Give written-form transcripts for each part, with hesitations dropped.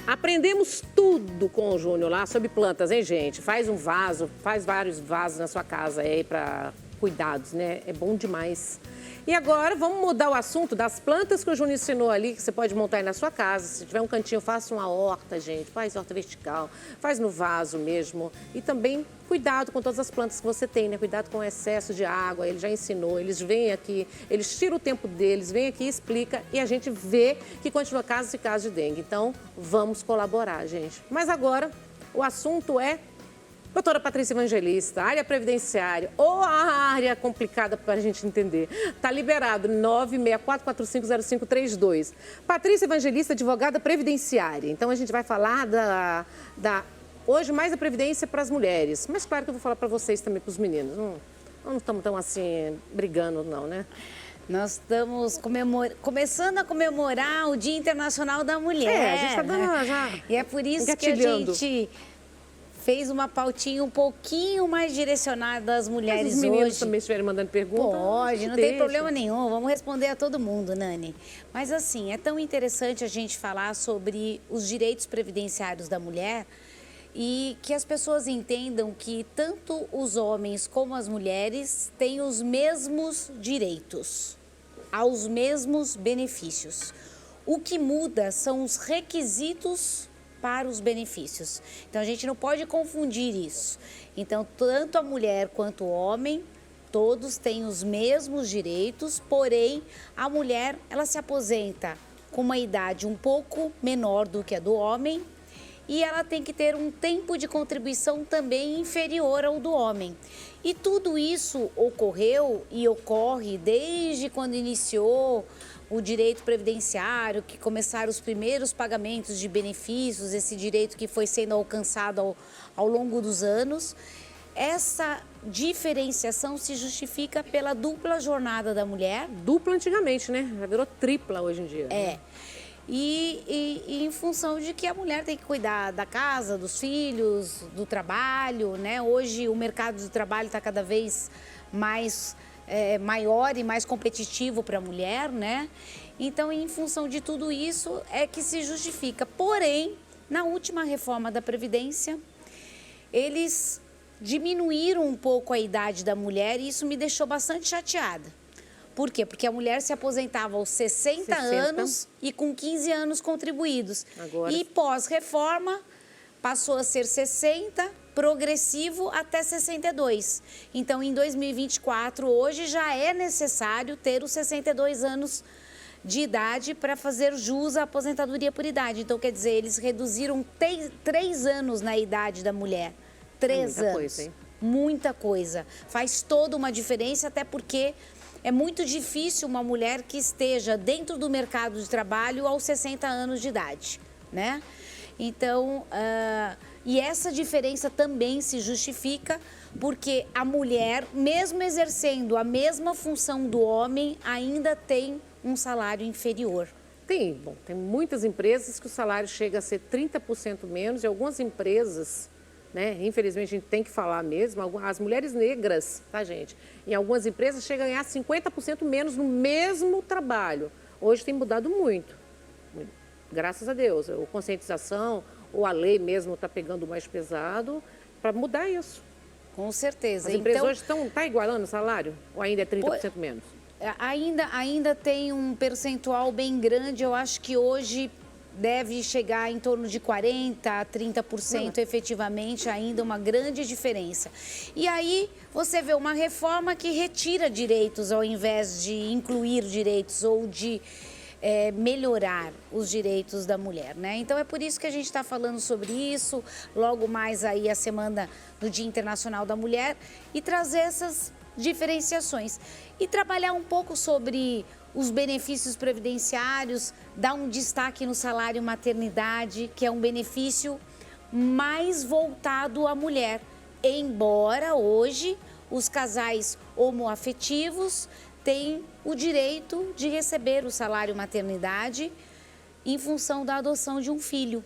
Aprendemos tudo com o Júnior lá sobre plantas, hein, gente? Faz um vaso, faz vários vasos na sua casa aí para cuidados, né? É bom demais. E agora, vamos mudar o assunto das plantas que o Júnior ensinou ali, que você pode montar aí na sua casa. Se tiver um cantinho, faça uma horta, gente. Faz horta vertical, faz no vaso mesmo. E também, cuidado com todas as plantas que você tem, né? Cuidado com o excesso de água. Ele já ensinou, eles vêm aqui, eles tiram o tempo deles, vêm aqui, explica e a gente vê que continua casos e casos de dengue. Então, vamos colaborar, gente. Mas agora, o assunto é doutora Patrícia Evangelista, área previdenciária, ou a área complicada para a gente entender. Está liberado, 964450532. Patrícia Evangelista, advogada previdenciária. Então, a gente vai falar hoje mais da previdência para as mulheres. Mas claro que eu vou falar para vocês também, para os meninos. Não estamos tão assim, brigando não, né? Nós estamos começando a comemorar o Dia Internacional da Mulher. A gente está dando já. E é por isso que a gente fez uma pautinha um pouquinho mais direcionada às mulheres hoje. Os meninos também estiverem mandando perguntas. Pode, não tem problema nenhum. Vamos responder a todo mundo, Nani. Mas assim, é tão interessante a gente falar sobre os direitos previdenciários da mulher e que as pessoas entendam que tanto os homens como as mulheres têm os mesmos direitos, aos mesmos benefícios. O que muda são os requisitos para os benefícios. Então, a gente não pode confundir isso. Então, tanto a mulher quanto o homem, todos têm os mesmos direitos, porém, a mulher, ela se aposenta com uma idade um pouco menor do que a do homem e ela tem que ter um tempo de contribuição também inferior ao do homem. E tudo isso ocorreu e ocorre desde quando iniciou o direito previdenciário, que começaram os primeiros pagamentos de benefícios, esse direito que foi sendo alcançado ao longo dos anos. Essa diferenciação se justifica pela dupla jornada da mulher. Dupla antigamente, né? Já virou tripla hoje em dia. É. E em função de que a mulher tem que cuidar da casa, dos filhos, do trabalho, né? Hoje o mercado de trabalho está cada vez mais maior e mais competitivo para a mulher, né? Então, em função de tudo isso, é que se justifica. Porém, na última reforma da Previdência, eles diminuíram um pouco a idade da mulher e isso me deixou bastante chateada. Por quê? Porque a mulher se aposentava aos 60 anos e com 15 anos contribuídos. Agora... E pós-reforma, passou a ser 60, progressivo até 62. Então, em 2024, hoje já é necessário ter os 62 anos de idade para fazer jus à aposentadoria por idade. Então, quer dizer, eles reduziram 3 anos na idade da mulher. 3 anos. Coisa, hein? Muita coisa. Faz toda uma diferença, até porque é muito difícil uma mulher que esteja dentro do mercado de trabalho aos 60 anos de idade, né? Então, e essa diferença também se justifica porque a mulher, mesmo exercendo a mesma função do homem, ainda tem um salário inferior. Tem muitas empresas que o salário chega a ser 30% menos e algumas empresas, né, infelizmente a gente tem que falar mesmo, as mulheres negras, tá, gente? Em algumas empresas chega a ganhar 50% menos no mesmo trabalho. Hoje tem mudado muito. Graças a Deus, a conscientização ou a lei mesmo está pegando mais pesado para mudar isso. Com certeza. As empresas hoje estão igualando o salário ou ainda é 30% menos? Ainda tem um percentual bem grande, eu acho que hoje deve chegar em torno de 40% a 30% efetivamente, ainda uma grande diferença. E aí você vê uma reforma que retira direitos ao invés de incluir direitos ou de melhorar os direitos da mulher, né? Então é por isso que a gente está falando sobre isso, logo mais aí a semana do Dia Internacional da Mulher e trazer essas diferenciações e trabalhar um pouco sobre os benefícios previdenciários, dar um destaque no salário maternidade, que é um benefício mais voltado à mulher, embora hoje os casais homoafetivos têm o direito de receber o salário maternidade em função da adoção de um filho.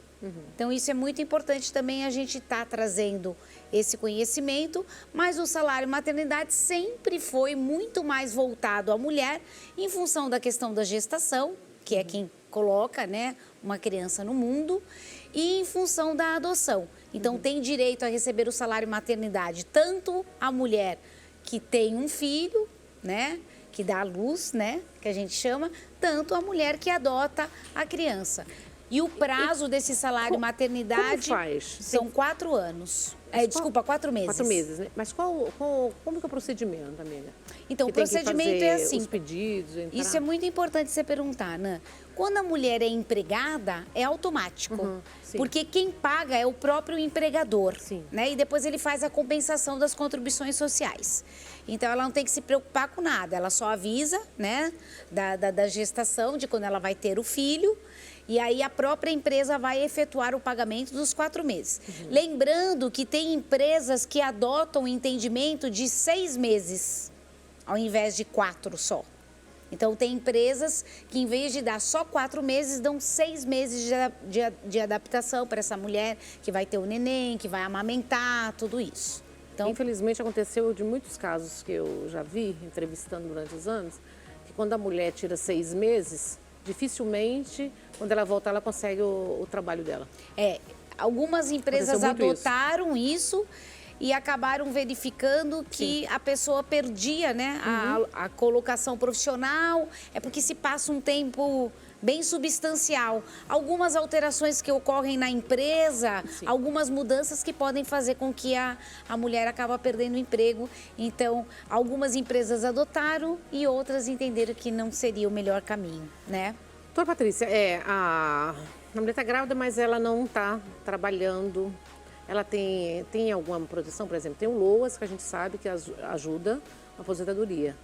Então, isso é muito importante também a gente estar trazendo esse conhecimento, mas o salário maternidade sempre foi muito mais voltado à mulher em função da questão da gestação, que é quem coloca, né, uma criança no mundo, e em função da adoção. Então, tem direito a receber o salário maternidade tanto a mulher que tem um filho, né, que dá à luz, né, que a gente chama, tanto a mulher que adota a criança. E o prazo desse salário maternidade são 4 anos. Desculpa, 4 meses. 4 meses, né? Mas como que é o procedimento, amiga? Então, o procedimento é assim. Os pedidos, entrar... Isso é muito importante você perguntar, né? Quando a mulher é empregada, é automático. Porque quem paga é o próprio empregador. Né? E depois ele faz a compensação das contribuições sociais. Então, ela não tem que se preocupar com nada. Ela só avisa, né, da gestação, de quando ela vai ter o filho. E aí a própria empresa vai efetuar o pagamento dos 4 meses. Lembrando que tem empresas que adotam o entendimento de 6 meses, ao invés de 4 só. Então, tem empresas que, em vez de dar só 4 meses, dão 6 meses de adaptação para essa mulher que vai ter o neném, que vai amamentar, tudo isso. Então, infelizmente, aconteceu de muitos casos que eu já vi, entrevistando durante os anos, que quando a mulher tira 6 meses... dificilmente, quando ela voltar, ela consegue o trabalho dela. Algumas empresas adotaram isso e acabaram verificando que a pessoa perdia, né, a colocação profissional. É porque se passa um tempo bem substancial. Algumas alterações que ocorrem na empresa, algumas mudanças que podem fazer com que a mulher acaba perdendo o emprego. Então, algumas empresas adotaram e outras entenderam que não seria o melhor caminho, né? Doutora Patrícia, a mulher está grávida, mas ela não está trabalhando. Ela tem alguma proteção? Por exemplo, tem o LOAS, que a gente sabe que ajuda a aposentadoria.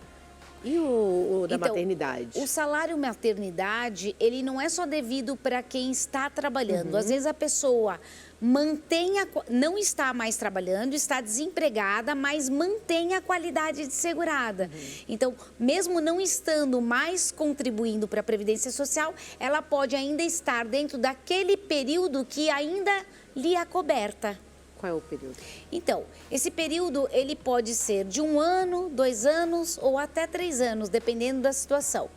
E o da maternidade? O salário maternidade, ele não é só devido para quem está trabalhando. Às vezes a pessoa não está mais trabalhando, está desempregada, mas mantém a qualidade de segurada. Então, mesmo não estando mais contribuindo para a Previdência Social, ela pode ainda estar dentro daquele período que ainda lhe é coberta. Qual é o período? Então, esse período ele pode ser de 1 ano, 2 anos ou até 3 anos, dependendo da situação.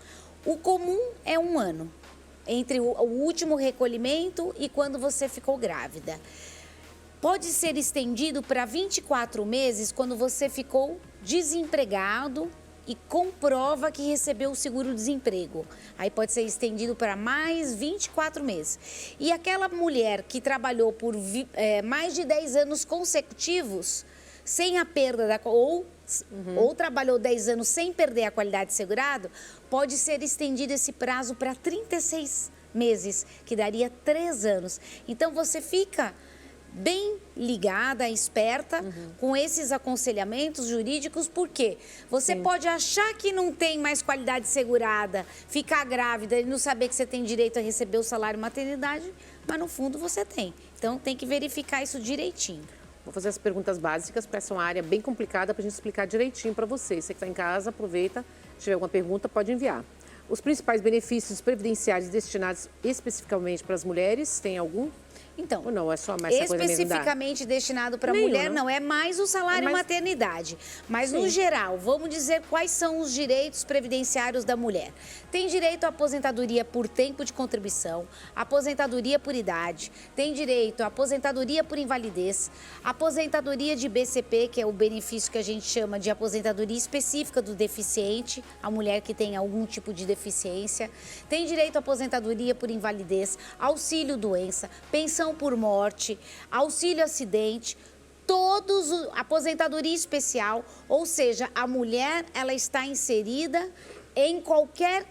O comum é 1 ano, entre o último recolhimento e quando você ficou grávida. Pode ser estendido para 24 meses quando você ficou desempregado e comprova que recebeu o seguro-desemprego. Aí pode ser estendido para mais 24 meses. E aquela mulher que trabalhou por mais de 10 anos consecutivos, sem a perda ou trabalhou 10 anos sem perder a qualidade de segurado, pode ser estendido esse prazo para 36 meses, que daria 3 anos. Então, você fica bem ligada, esperta com esses aconselhamentos jurídicos, porque você pode achar que não tem mais qualidade segurada, ficar grávida e não saber que você tem direito a receber o salário maternidade, mas no fundo você tem. Então tem que verificar isso direitinho. Vou fazer as perguntas básicas, porque essa é uma área bem complicada para a gente explicar direitinho para vocês. Você que está em casa, aproveita, se tiver alguma pergunta, pode enviar. Os principais benefícios previdenciários destinados especificamente para as mulheres, tem algum? Então, ou não, é só mais essa coisa especificamente destinado para a mulher, não, é mais o salário maternidade. Mas, no geral, vamos dizer quais são os direitos previdenciários da mulher. Tem direito à aposentadoria por tempo de contribuição, aposentadoria por idade, tem direito à aposentadoria por invalidez, aposentadoria de BCP, que é o benefício que a gente chama de aposentadoria específica do deficiente, a mulher que tem algum tipo de deficiência, tem direito à aposentadoria por invalidez, auxílio doença, pensão por morte, auxílio acidente, aposentadoria especial, ou seja, a mulher ela está inserida em qualquer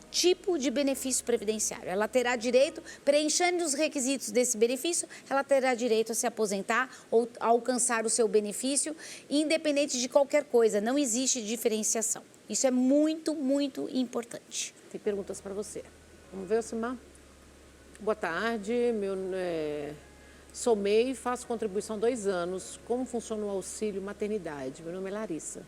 tipo de benefício previdenciário. Ela terá direito, preenchendo os requisitos desse benefício, ela terá direito a se aposentar ou a alcançar o seu benefício, independente de qualquer coisa, não existe diferenciação. Isso é muito, muito importante. Tem perguntas para você. Vamos ver, Simar? Boa tarde, sou MEI e faço contribuição há 2 anos. Como funciona o auxílio maternidade? Meu nome é Larissa.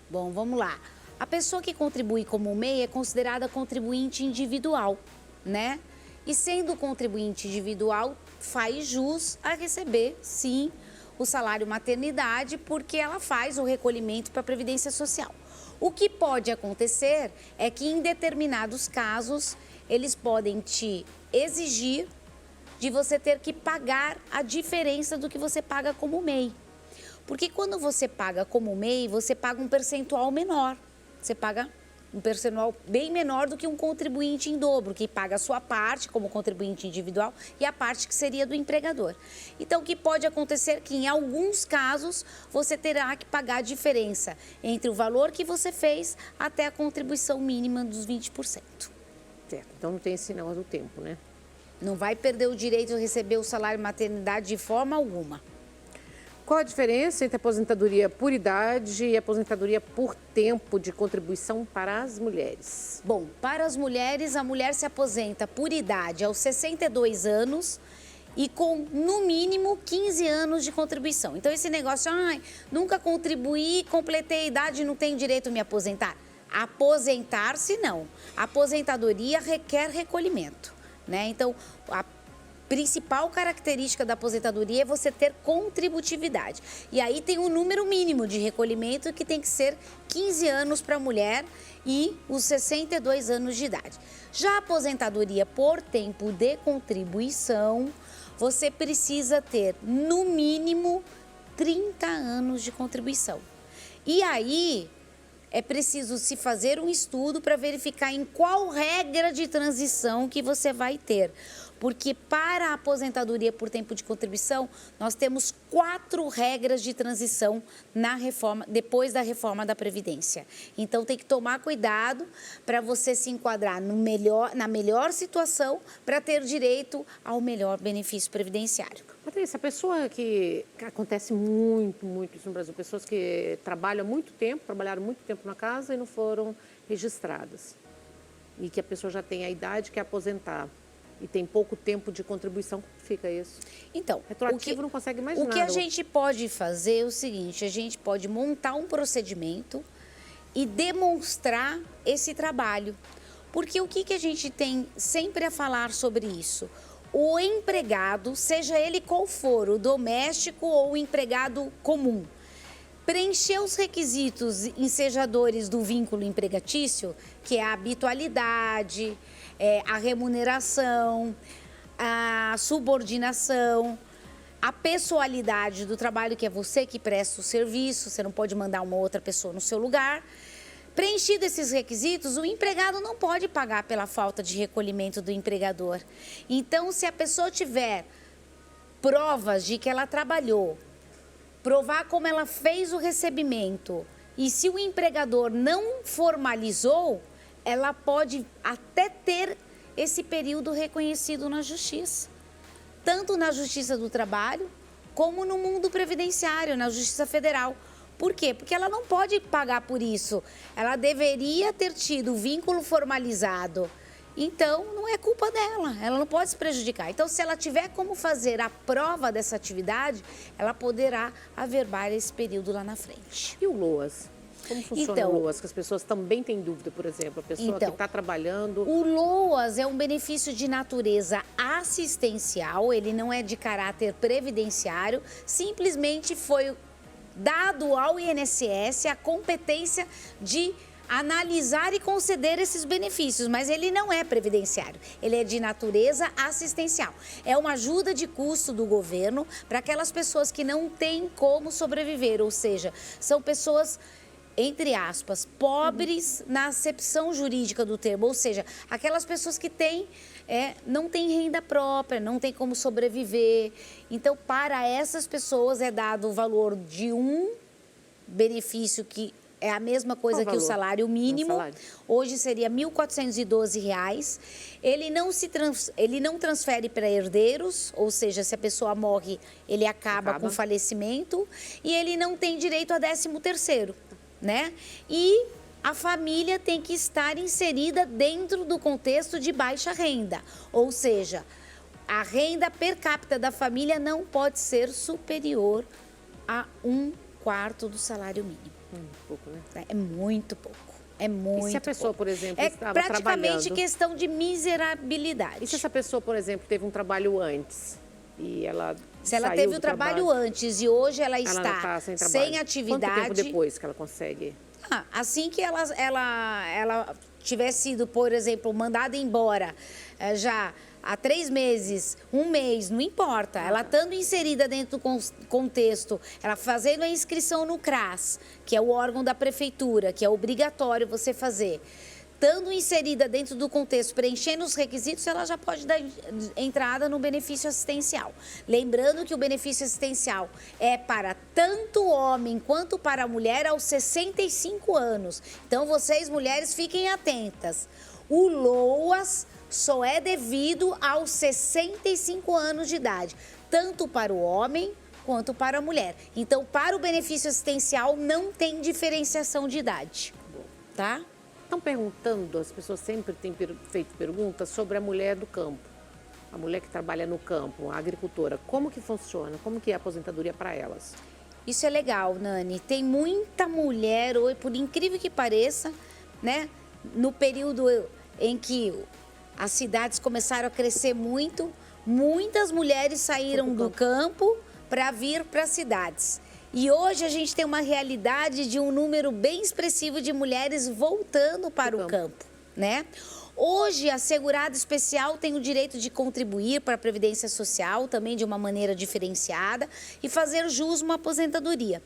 Bom, vamos lá. A pessoa que contribui como MEI é considerada contribuinte individual, né? E sendo contribuinte individual, faz jus a receber, sim, o salário maternidade, porque ela faz o recolhimento para a Previdência Social. O que pode acontecer é que em determinados casos eles podem te exigir de você ter que pagar a diferença do que você paga como MEI. Porque quando você paga como MEI, você paga um percentual menor. Você paga um percentual bem menor do que um contribuinte em dobro, que paga a sua parte como contribuinte individual e a parte que seria do empregador. Então, o que pode acontecer é que, em alguns casos, você terá que pagar a diferença entre o valor que você fez até a contribuição mínima dos 20%. Certo, então não tem esse negócio do tempo, né? Não vai perder o direito de receber o salário maternidade de forma alguma. Qual a diferença entre aposentadoria por idade e aposentadoria por tempo de contribuição para as mulheres? Bom, para as mulheres, a mulher se aposenta por idade aos 62 anos e com, no mínimo, 15 anos de contribuição. Então, esse negócio, nunca contribuí, completei a idade e não tenho direito a me aposentar. Aposentar-se, não. A aposentadoria requer recolhimento, né? Então, a principal característica da aposentadoria é você ter contributividade. E aí tem um número mínimo de recolhimento que tem que ser 15 anos para a mulher e os 62 anos de idade. Já a aposentadoria por tempo de contribuição, você precisa ter no mínimo 30 anos de contribuição. E aí é preciso se fazer um estudo para verificar em qual regra de transição que você vai ter. Porque para a aposentadoria por tempo de contribuição, nós temos 4 regras de transição na reforma, depois da reforma da Previdência. Então, tem que tomar cuidado para você se enquadrar na melhor situação para ter direito ao melhor benefício previdenciário. Patrícia, a pessoa que acontece muito isso no Brasil, pessoas que trabalham muito tempo, trabalharam muito tempo na casa e não foram registradas. E que a pessoa já tem a idade que é aposentar. E tem pouco tempo de contribuição, como fica isso? Então, retroativo não consegue mais nada. O que a gente pode fazer é o seguinte, a gente pode montar um procedimento e demonstrar esse trabalho. Porque o que a gente tem sempre a falar sobre isso? O empregado, seja ele qual for, o doméstico ou o empregado comum, preencher os requisitos ensejadores do vínculo empregatício, que é a habitualidade, a remuneração, a subordinação, a pessoalidade do trabalho, que é você que presta o serviço, você não pode mandar uma outra pessoa no seu lugar. Preenchido esses requisitos, o empregado não pode pagar pela falta de recolhimento do empregador. Então, se a pessoa tiver provas de que ela trabalhou, provar como ela fez o recebimento, e se o empregador não formalizou, ela pode até ter esse período reconhecido na Justiça. Tanto na Justiça do Trabalho, como no mundo previdenciário, na Justiça Federal. Por quê? Porque ela não pode pagar por isso. Ela deveria ter tido o vínculo formalizado. Então, não é culpa dela, ela não pode se prejudicar. Então, se ela tiver como fazer a prova dessa atividade, ela poderá averbar esse período lá na frente. E o LOAS? Como funciona o LOAS? Que as pessoas também têm dúvida, por exemplo, a pessoa que está trabalhando... O LOAS é um benefício de natureza assistencial, ele não é de caráter previdenciário, simplesmente foi dado ao INSS a competência de analisar e conceder esses benefícios, mas ele não é previdenciário, ele é de natureza assistencial. É uma ajuda de custo do governo para aquelas pessoas que não têm como sobreviver, ou seja, são pessoas, entre aspas, pobres na acepção jurídica do termo, ou seja, aquelas pessoas que não têm renda própria, não têm como sobreviver. Então, para essas pessoas é dado o valor de um benefício que é a mesma coisa que o salário mínimo. Hoje seria R$ 1.412. Ele não transfere para herdeiros, ou seja, se a pessoa morre, ele acaba com falecimento. E ele não tem direito a 13º, né? E a família tem que estar inserida dentro do contexto de baixa renda. Ou seja, a renda per capita da família não pode ser superior a 1/4 do salário mínimo. Pouco, né? É muito pouco. É muito E se a pessoa, pouco. por exemplo, é estava praticamente questão de miserabilidade. E se essa pessoa, por exemplo, teve um trabalho antes e ela Se ela teve o trabalho antes e hoje ela está sem sem atividade... Quanto tempo depois que ela consegue? Assim que ela tivesse sido, por exemplo, mandada embora já há 3 meses, 1 mês, não importa. Ela estando inserida dentro do contexto, ela fazendo a inscrição no CRAS, que é o órgão da prefeitura, que é obrigatório você fazer. Estando inserida dentro do contexto, preenchendo os requisitos, ela já pode dar entrada no benefício assistencial. Lembrando que o benefício assistencial é para tanto homem quanto para a mulher aos 65 anos. Então, vocês, mulheres, fiquem atentas. O LOAS só é devido aos 65 anos de idade, tanto para o homem quanto para a mulher. Então, para o benefício assistencial, não tem diferenciação de idade, tá? Estão perguntando, as pessoas sempre têm feito perguntas sobre a mulher do campo. A mulher que trabalha no campo, a agricultora. Como que funciona? Como que é a aposentadoria para elas? Isso é legal, Nani. Tem muita mulher hoje, por incrível que pareça, né? No período em que as cidades começaram a crescer muito, muitas mulheres saíram do campo para vir para as cidades. E hoje a gente tem uma realidade de um número bem expressivo de mulheres voltando para o campo, né? Hoje, a segurada especial tem o direito de contribuir para a Previdência Social, também de uma maneira diferenciada, e fazer jus uma aposentadoria.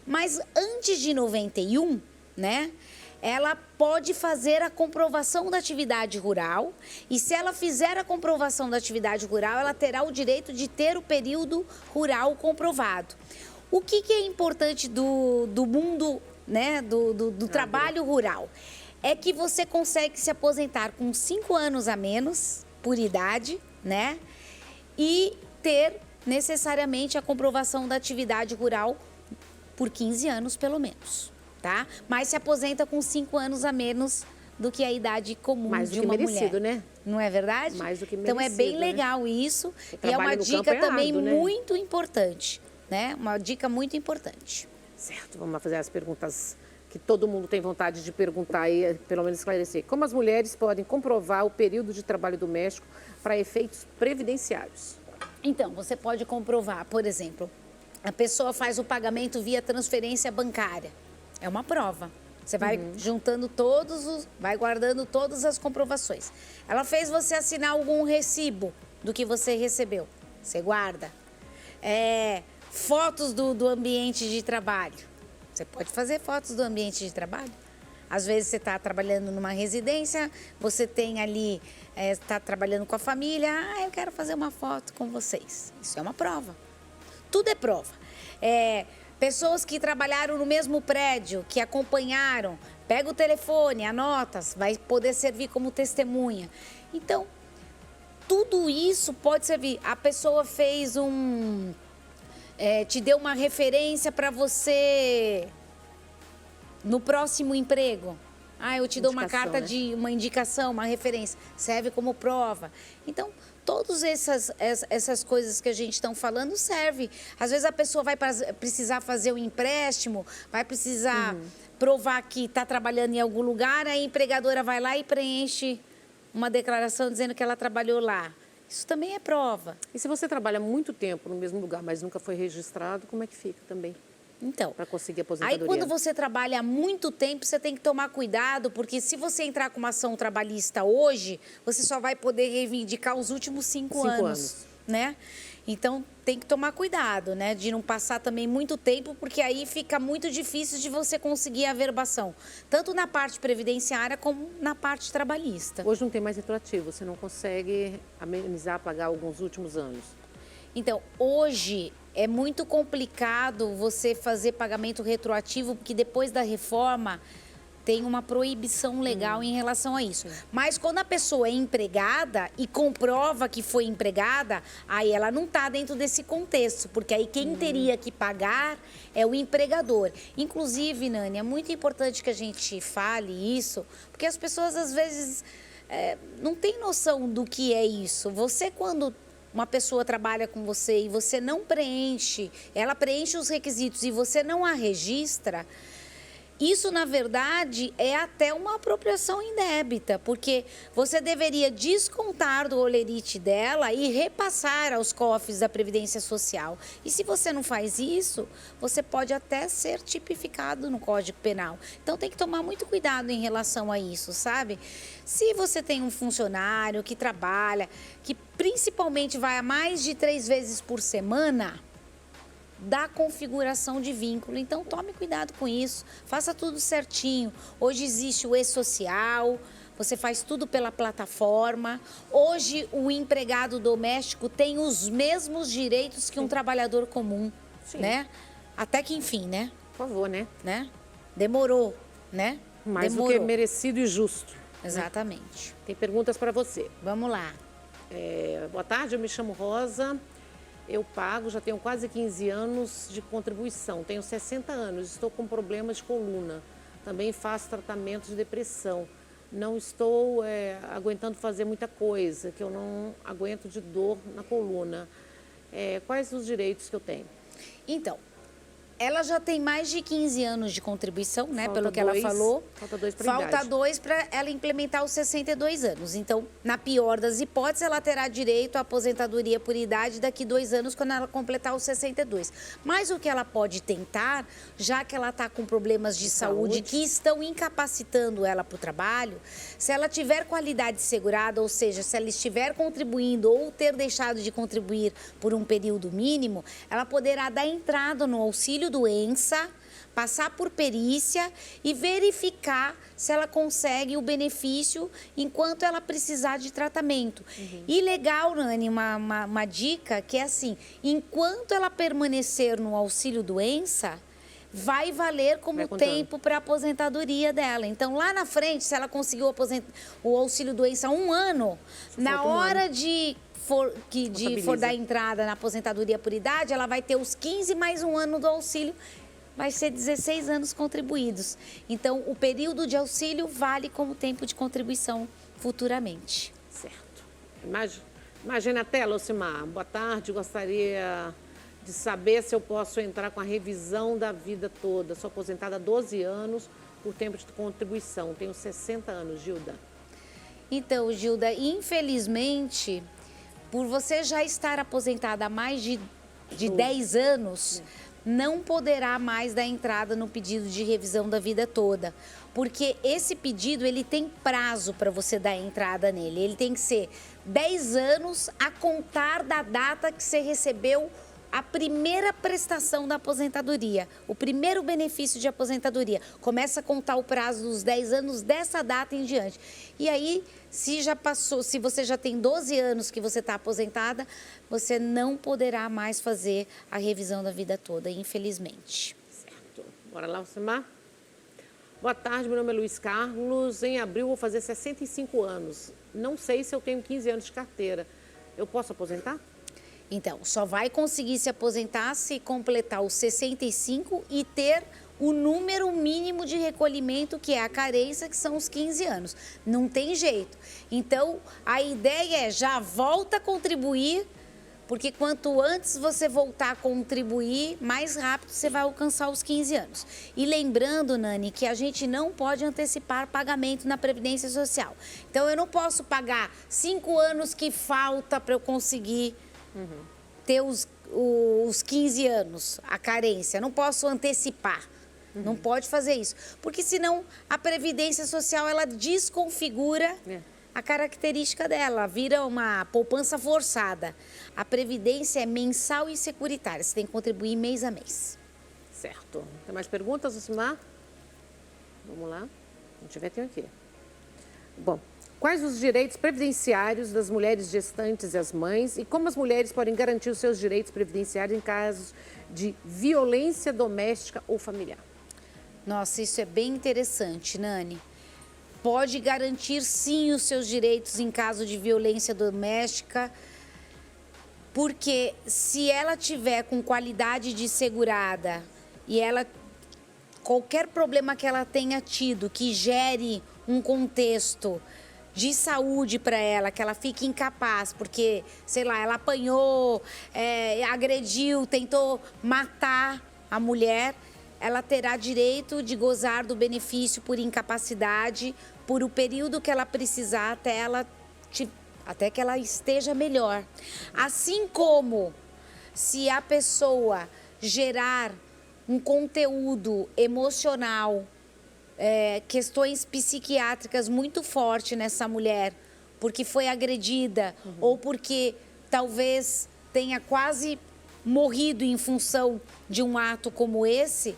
Mas antes de 91, né? Ela pode fazer a comprovação da atividade rural e, se ela fizer a comprovação da atividade rural, ela terá o direito de ter o período rural comprovado. O que é importante do mundo, né, do trabalho rural? É que você consegue se aposentar com 5 anos a menos por idade, né? E ter necessariamente a comprovação da atividade rural por 15 anos, pelo menos, tá? Mas se aposenta com 5 anos a menos do que a idade comum de uma mulher. Mais do que merecido, né? Não é verdade? Mais do que merecido, então é bem legal isso. E é uma dica também muito importante, né? Uma dica muito importante. Certo, vamos lá fazer as perguntas que todo mundo tem vontade de perguntar e pelo menos esclarecer. Como as mulheres podem comprovar o período de trabalho doméstico para efeitos previdenciários? Então, você pode comprovar, por exemplo, a pessoa faz o pagamento via transferência bancária. É uma prova. Você vai juntando vai guardando todas as comprovações. Ela fez você assinar algum recibo do que você recebeu. Você guarda. Fotos do ambiente de trabalho. Você pode fazer fotos do ambiente de trabalho. Às vezes você está trabalhando numa residência, você tem ali, está trabalhando com a família, eu quero fazer uma foto com vocês. Isso é uma prova. Tudo é prova. Pessoas que trabalharam no mesmo prédio, que acompanharam, pega o telefone, anota, vai poder servir como testemunha. Então, tudo isso pode servir. A pessoa fez te deu uma referência para você no próximo emprego. Eu te dou uma carta, né? Uma indicação, uma referência. Serve como prova. Então, todas essas coisas que a gente está falando servem. Às vezes a pessoa vai precisar fazer um empréstimo, vai precisar provar que está trabalhando em algum lugar, a empregadora vai lá e preenche uma declaração dizendo que ela trabalhou lá. Isso também é prova. E se você trabalha muito tempo no mesmo lugar, mas nunca foi registrado, como é que fica também? Então, para conseguir aposentadoria. Aí quando você trabalha há muito tempo, você tem que tomar cuidado, porque se você entrar com uma ação trabalhista hoje, você só vai poder reivindicar os últimos 5 anos, né? Então, tem que tomar cuidado, né? De não passar também muito tempo, porque aí fica muito difícil de você conseguir a averbação, tanto na parte previdenciária como na parte trabalhista. Hoje não tem mais retroativo, você não consegue amenizar, pagar alguns últimos anos. Então, hoje é muito complicado você fazer pagamento retroativo, porque depois da reforma tem uma proibição legal em relação a isso. Mas quando a pessoa é empregada e comprova que foi empregada, aí ela não está dentro desse contexto, porque aí quem teria que pagar é o empregador. Inclusive, Nani, é muito importante que a gente fale isso, porque as pessoas às vezes não têm noção do que é isso. Você, quando uma pessoa trabalha com você e você não preenche, ela preenche os requisitos e você não a registra, Isso, na verdade, é até uma apropriação indébita, porque você deveria descontar do holerite dela e repassar aos cofres da Previdência Social. E se você não faz isso, você pode até ser tipificado no Código Penal. Então, tem que tomar muito cuidado em relação a isso, sabe? Se você tem um funcionário que trabalha, que principalmente vai a mais de 3 vezes por semana, da configuração de vínculo. Então, tome cuidado com isso, faça tudo certinho. Hoje existe o e-social, você faz tudo pela plataforma. Hoje, o empregado doméstico tem os mesmos direitos que um trabalhador comum, né? Até que enfim, né? Por favor, né? Demorou, né? Mais do que merecido e justo. Exatamente. Né? Tem perguntas para você. Vamos lá. Boa tarde, eu me chamo Rosa. Eu pago, já tenho quase 15 anos de contribuição, tenho 60 anos, estou com problemas de coluna, também faço tratamento de depressão, não estou aguentando fazer muita coisa, que eu não aguento de dor na coluna. Quais os direitos que eu tenho? Então, ela já tem mais de 15 anos de contribuição, né? Falta pelo que dois, ela falou. Falta 2 para idade. Falta 2 para ela implementar os 62 anos. Então, na pior das hipóteses, ela terá direito à aposentadoria por idade daqui 2 anos, quando ela completar os 62. Mas o que ela pode tentar, já que ela está com problemas de saúde que estão incapacitando ela para o trabalho, se ela tiver qualidade segurada, ou seja, se ela estiver contribuindo ou ter deixado de contribuir por um período mínimo, ela poderá dar entrada no auxílio doença, passar por perícia e verificar se ela consegue o benefício enquanto ela precisar de tratamento. E legal, Nani, uma dica que é assim, enquanto ela permanecer no auxílio doença, vai valer como tempo para a aposentadoria dela. Então, lá na frente, se ela conseguiu o auxílio doença há 1 ano, na hora de for dar entrada na aposentadoria por idade, ela vai ter os 15 mais 1 ano do auxílio, vai ser 16 anos contribuídos. Então, o período de auxílio vale como tempo de contribuição futuramente. Certo. Imagina a tela, Ocimar. Boa tarde, gostaria de saber se eu posso entrar com a revisão da vida toda. Sou aposentada há 12 anos por tempo de contribuição. Tenho 60 anos, Gilda. Então, Gilda, infelizmente, por você já estar aposentada há mais de 10 anos, não poderá mais dar entrada no pedido de revisão da vida toda. Porque esse pedido, ele tem prazo para você dar entrada nele. Ele tem que ser 10 anos a contar da data que você recebeu a primeira prestação da aposentadoria, o primeiro benefício de aposentadoria. Começa a contar o prazo dos 10 anos dessa data em diante. E aí, se já passou, se você já tem 12 anos que você está aposentada, você não poderá mais fazer a revisão da vida toda, infelizmente. Certo. Bora lá, Ocimar? Boa tarde, meu nome é Luiz Carlos. Em abril vou fazer 65 anos. Não sei se eu tenho 15 anos de carteira. Eu posso aposentar? Então, só vai conseguir se aposentar se completar os 65 e ter o número mínimo de recolhimento, que é a carência, que são os 15 anos. Não tem jeito. Então, a ideia é já volta a contribuir, porque quanto antes você voltar a contribuir, mais rápido você vai alcançar os 15 anos. E lembrando, Nani, que a gente não pode antecipar pagamento na Previdência Social. Então, eu não posso pagar 5 anos que falta para eu conseguir ter os 15 anos, a carência. Não posso antecipar. Não pode fazer isso. Porque senão a Previdência Social, ela desconfigura a característica dela, vira uma poupança forçada. A Previdência é mensal e securitária. Você tem que contribuir mês a mês. Certo. Tem mais perguntas, Ocimar? Vamos lá. Se tiver, tem aqui. Bom, quais os direitos previdenciários das mulheres gestantes e as mães e como as mulheres podem garantir os seus direitos previdenciários em casos de violência doméstica ou familiar? Nossa, isso é bem interessante, Nani. Pode garantir, sim, os seus direitos em caso de violência doméstica, porque se ela tiver com qualidade de segurada e ela qualquer problema que ela tenha tido que gere um contexto de saúde para ela, que ela fique incapaz, porque, sei lá, ela apanhou, agrediu, tentou matar a mulher, ela terá direito de gozar do benefício por incapacidade por o período que ela precisar até que ela esteja melhor. Assim como se a pessoa gerar um conteúdo emocional, questões psiquiátricas muito forte nessa mulher, porque foi agredida ou porque talvez tenha quase morrido em função de um ato como esse,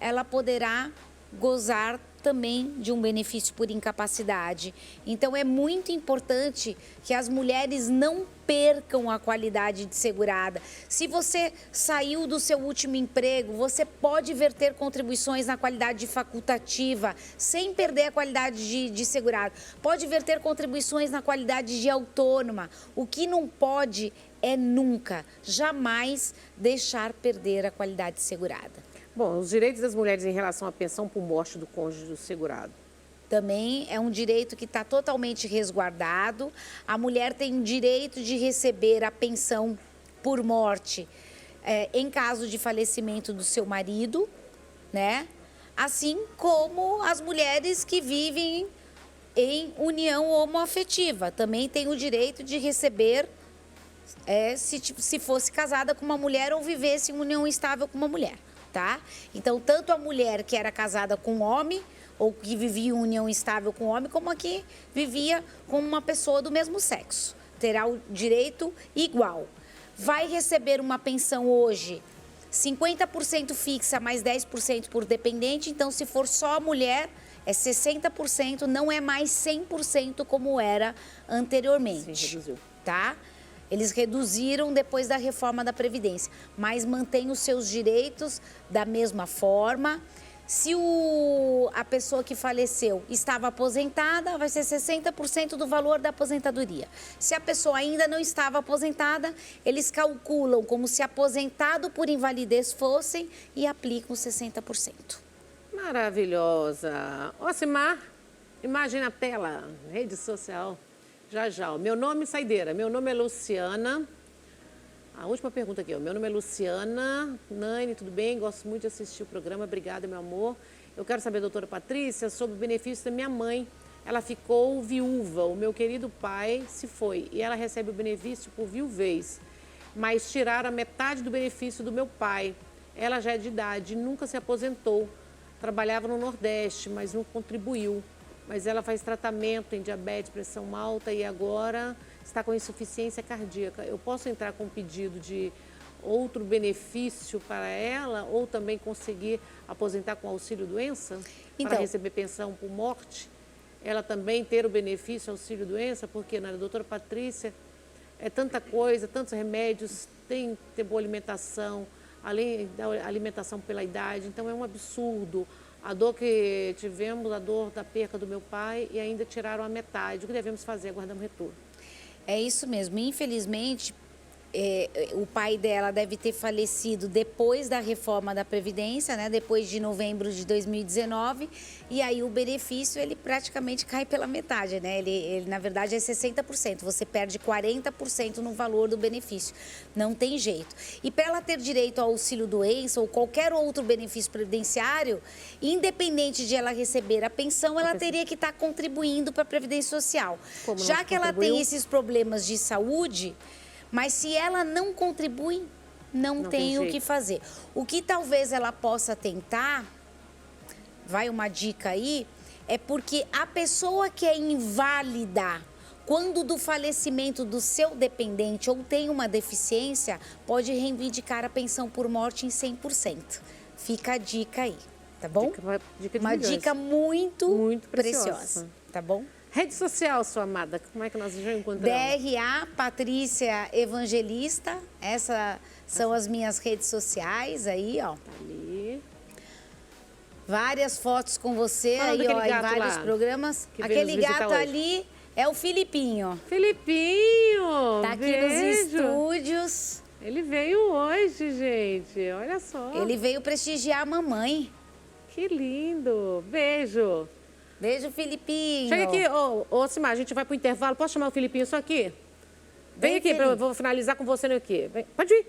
ela poderá gozar também de um benefício por incapacidade. Então, é muito importante que as mulheres não percam a qualidade de segurada. Se você saiu do seu último emprego, você pode verter contribuições na qualidade de facultativa, sem perder a qualidade de segurada. Pode verter contribuições na qualidade de autônoma. O que não pode é nunca, jamais deixar perder a qualidade de segurada. Bom, os direitos das mulheres em relação à pensão por morte do cônjuge do segurado. Também é um direito que está totalmente resguardado. A mulher tem direito de receber a pensão por morte em caso de falecimento do seu marido, né? Assim como as mulheres que vivem em união homoafetiva. Também tem o direito de receber, se fosse casada com uma mulher ou vivesse em união estável com uma mulher. Tá? Então, tanto a mulher que era casada com um homem, ou que vivia em união estável com um homem, como a que vivia com uma pessoa do mesmo sexo. Terá o direito igual. Vai receber uma pensão hoje, 50% fixa, mais 10% por dependente. Então, se for só a mulher, é 60%, não é mais 100% como era anteriormente. Sim, reduziu. Tá? Eles reduziram depois da reforma da Previdência, mas mantém os seus direitos da mesma forma. Se a pessoa que faleceu estava aposentada, vai ser 60% do valor da aposentadoria. Se a pessoa ainda não estava aposentada, eles calculam como se aposentado por invalidez fossem e aplicam 60%. Maravilhosa. Ocimar, imagem na tela, rede social. Já, já. Meu nome, saideira. Meu nome é Luciana. A última pergunta aqui, ó. Meu nome é Luciana. Nani, tudo bem? Gosto muito de assistir o programa. Obrigada, meu amor. Eu quero saber, doutora Patrícia, sobre o benefício da minha mãe. Ela ficou viúva. O meu querido pai se foi e ela recebe o benefício por viuvez. Mas tiraram a metade do benefício do meu pai. Ela já é de idade, nunca se aposentou. Trabalhava no Nordeste, mas não contribuiu. Mas ela faz tratamento em diabetes, pressão alta e agora está com insuficiência cardíaca. Eu posso entrar com um pedido de outro benefício para ela ou também conseguir aposentar com auxílio-doença? Então, para receber pensão por morte? Ela também ter o benefício auxílio-doença? Porque, né, doutora Patrícia, é tanta coisa, tantos remédios, tem que ter boa alimentação, além da alimentação pela idade, então é um absurdo. A dor que tivemos, a dor da perca do meu pai e ainda tiraram a metade. O que devemos fazer? Aguardamos retorno. É isso mesmo. Infelizmente, o pai dela deve ter falecido depois da reforma da Previdência, né? Depois de novembro de 2019. E aí o benefício, ele praticamente cai pela metade, né? Ele na verdade, é 60%. Você perde 40% no valor do benefício. Não tem jeito. E para ela ter direito ao auxílio-doença ou qualquer outro benefício previdenciário, independente de ela receber a pensão, ela teria que estar contribuindo para a Previdência Social. Já que ela tem esses problemas de saúde... Mas se ela não contribui, não tem o que fazer. O que talvez ela possa tentar, vai uma dica aí, é porque a pessoa que é inválida, quando do falecimento do seu dependente ou tem uma deficiência, pode reivindicar a pensão por morte em 100%. Fica a dica aí, tá bom? Uma dica muito preciosa, tá bom? Rede social, sua amada, como é que nós já encontramos? DRA Patrícia Evangelista, essas são as minhas redes sociais aí, ó. Tá ali. Várias fotos com você aí, ó, em vários programas. Aquele gato ali é o Filipinho. Filipinho! Tá aqui nos estúdios. Ele veio hoje, gente, olha só. Ele veio prestigiar a mamãe. Que lindo! Beijo! Beijo, Filipinho. Chega aqui, ô Simar, a gente vai pro intervalo. Posso chamar o Filipinho só aqui? Vem aqui, eu vou finalizar com você aqui. Vem, pode ir.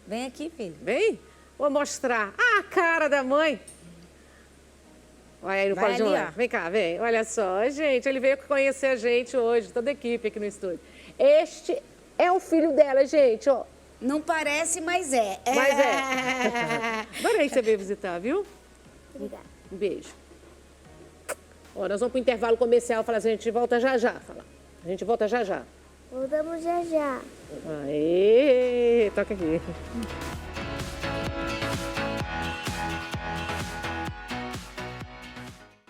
Vem aqui, filho. Vem. Vou mostrar. Ah, a cara da mãe. Olha aí no colo de ali, mãe. ó. Vem cá, vem. Olha só, gente, ele veio conhecer a gente hoje, toda a equipe aqui no estúdio. Este é o filho dela, gente, ó. Não parece, mas é. Mas é. Adorei você veio visitar, viu? Obrigada. Um beijo. Ó, nós vamos pro intervalo comercial, falar assim, a gente volta já já. Fala. A gente volta já já. Voltamos já já. Aê, toca aqui.